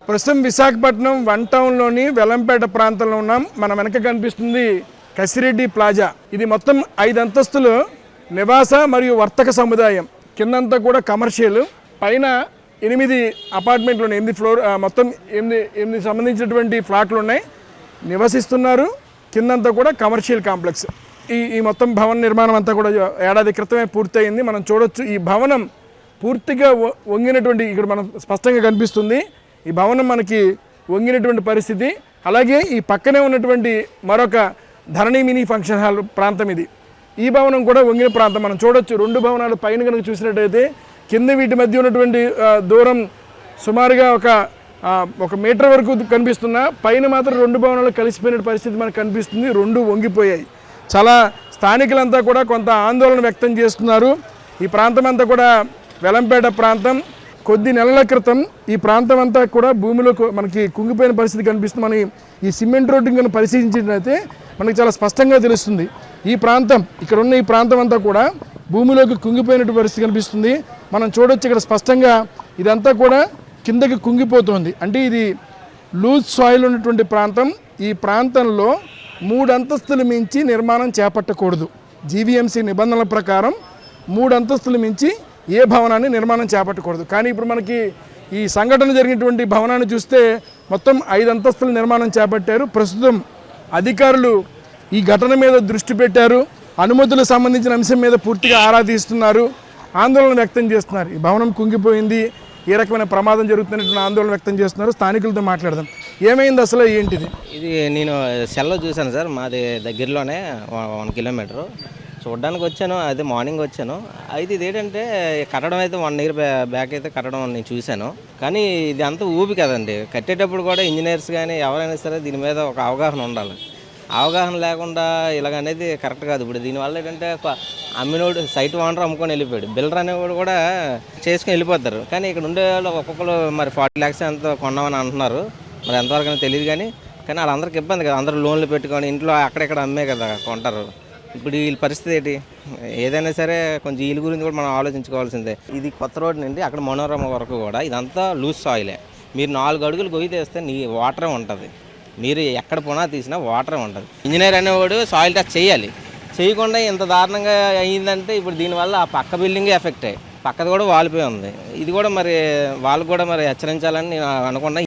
ప్రస్తుతం విశాఖపట్నం వన్ టౌన్లోని వెల్లంపేట ప్రాంతంలో ఉన్నాం. మన వెనక కనిపిస్తుంది కసిరెడ్డి ప్లాజా. ఇది మొత్తం 5 అంతస్తులు నివాస మరియు వర్తక సముదాయం. కిందంతా కూడా కమర్షియల్, పైన 8 అపార్ట్మెంట్లు ఉన్నాయి. 8 ఫ్లోర్, మొత్తం 8 సంబంధించినటువంటి ఫ్లాట్లు ఉన్నాయి. నివసిస్తున్నారు. కిందంతా కూడా కమర్షియల్ కాంప్లెక్స్. ఈ మొత్తం భవన నిర్మాణం అంతా కూడా ఏడాది క్రితమే పూర్తయింది. మనం చూడొచ్చు ఈ భవనం పూర్తిగా వంగినటువంటి, ఇక్కడ మనం స్పష్టంగా కనిపిస్తుంది ఈ భవనం మనకి వంగినటువంటి పరిస్థితి. అలాగే ఈ పక్కనే ఉన్నటువంటి మరొక ధరణి మినీ ఫంక్షన్ హాల్ ప్రాంతం ఇది. ఈ భవనం కూడా వంగిన ప్రాంతం మనం చూడొచ్చు. 2 భవనాలు పైన కనుక చూసినట్టయితే కింద వీటి మధ్య ఉన్నటువంటి దూరం సుమారుగా ఒక మీటర్ వరకు కనిపిస్తున్నా, పైన మాత్రం 2 భవనాలు కలిసిపోయిన పరిస్థితి మనకు కనిపిస్తుంది. 2 వంగిపోయాయి. చాలా స్థానికులంతా కూడా కొంత ఆందోళన వ్యక్తం చేస్తున్నారు. ఈ ప్రాంతం అంతా కూడా వెల్లంపేట ప్రాంతం. కొద్ది నెలల క్రితం ఈ ప్రాంతం అంతా కూడా భూమిలో మనకి కుంగిపోయిన పరిస్థితి కనిపిస్తుంది. మనం ఈ సిమెంట్ రోడ్డుని కనుక పరిశీలించినట్లయితే మనకి చాలా స్పష్టంగా తెలుస్తుంది. ఈ ప్రాంతం, ఇక్కడ ఉన్న ఈ ప్రాంతం అంతా కూడా భూమిలోకి కుంగిపోయినటువంటి పరిస్థితి కనిపిస్తుంది. మనం చూడొచ్చు ఇక్కడ స్పష్టంగా ఇదంతా కూడా కిందకి కుంగిపోతుంది. అంటే ఇది లూజ్ సాయిల్ ఉన్నటువంటి ప్రాంతం. ఈ ప్రాంతంలో 3 అంతస్తులు మించి నిర్మాణం చేపట్టకూడదు. జీవీఎంసీ నిబంధనల ప్రకారం 3 అంతస్తులు మించి ఏ భవనాన్ని నిర్మాణం చేపట్టకూడదు. కానీ ఇప్పుడు మనకి ఈ సంఘటన జరిగినటువంటి భవనాన్ని చూస్తే మొత్తం 5 అంతస్తుల నిర్మాణం చేపట్టారు. ప్రస్తుతం అధికారులు ఈ ఘటన మీద దృష్టి పెట్టారు. అనుమతులకు సంబంధించిన అంశం మీద పూర్తిగా ఆరా తీస్తున్నారు. ఆందోళన వ్యక్తం చేస్తున్నారు. ఈ భవనం కుంగిపోయింది, ఏ రకమైన ప్రమాదం జరుగుతున్నటువంటి ఆందోళన వ్యక్తం చేస్తున్నారు. స్థానికులతో మాట్లాడదాం. ఏమైంది అసలు, ఏంటిది? ఇది నేను సెల్లో చూశాను సార్. మాది దగ్గరలోనే 1 కిలోమీటరు చూడడానికి వచ్చాను. అదే మార్నింగ్ వచ్చాను. అయితే ఇది ఏంటంటే కట్టడం అయితే 1 ఇయర్ బ్యాక్ అయితే కట్టడం నేను చూశాను. కానీ ఇది అంతా ఊపి కదండి. కట్టేటప్పుడు కూడా ఇంజనీర్స్ కానీ ఎవరైనా సరే దీని మీద ఒక అవగాహన ఉండాలి. అవగాహన లేకుండా ఇలాగనేది కరెక్ట్ కాదు. ఇప్పుడు దీనివల్ల ఏంటంటే అమ్మినోడు సైట్ ఓనర్ అమ్ముకొని వెళ్ళిపోయాడు, బిల్డర్ అనేవాడు కూడా చేసుకొని వెళ్ళిపోతారు. కానీ ఇక్కడ ఉండే వాళ్ళు ఒక్కొక్కరు మరి 40 lakhs ఎంత కొన్నామని అంటున్నారు. మరి ఎంతవరకు తెలియదు. కానీ వాళ్ళందరికీ ఇబ్బంది కదా. అందరూ లోన్లు పెట్టుకొని ఇంట్లో అక్కడెక్కడ అమ్మే కదా కొంటారు. ఇప్పుడు వీళ్ళ పరిస్థితి ఏంటి? ఏదైనా సరే కొంచెం వీళ్ళ గురించి కూడా మనం ఆలోచించుకోవాల్సిందే. ఇది కొత్త రోడ్ నుండి అక్కడ మనోరమ వరకు కూడా ఇదంతా లూజ్ సాయిలే. మీరు 4 అడుగులు గొయ్యి తీస్తే వాటరే ఉంటుంది. మీరు ఎక్కడ పునా తీసినా వాటరే ఉంటుంది. ఇంజనీర్ అనేవాడు సాయిల్ టెస్ట్ చేయాలి. చేయకుండా ఇంత దారుణంగా అయ్యిందంటే ఇప్పుడు దీనివల్ల ఆ పక్క బిల్డింగే ఎఫెక్ట్ అయ్యి పక్కది కూడా వాలిపోయి ఉంది. ఇది కూడా మరి వాళ్ళకు కూడా మరి హెచ్చరించాలని నేను అనుకున్నా.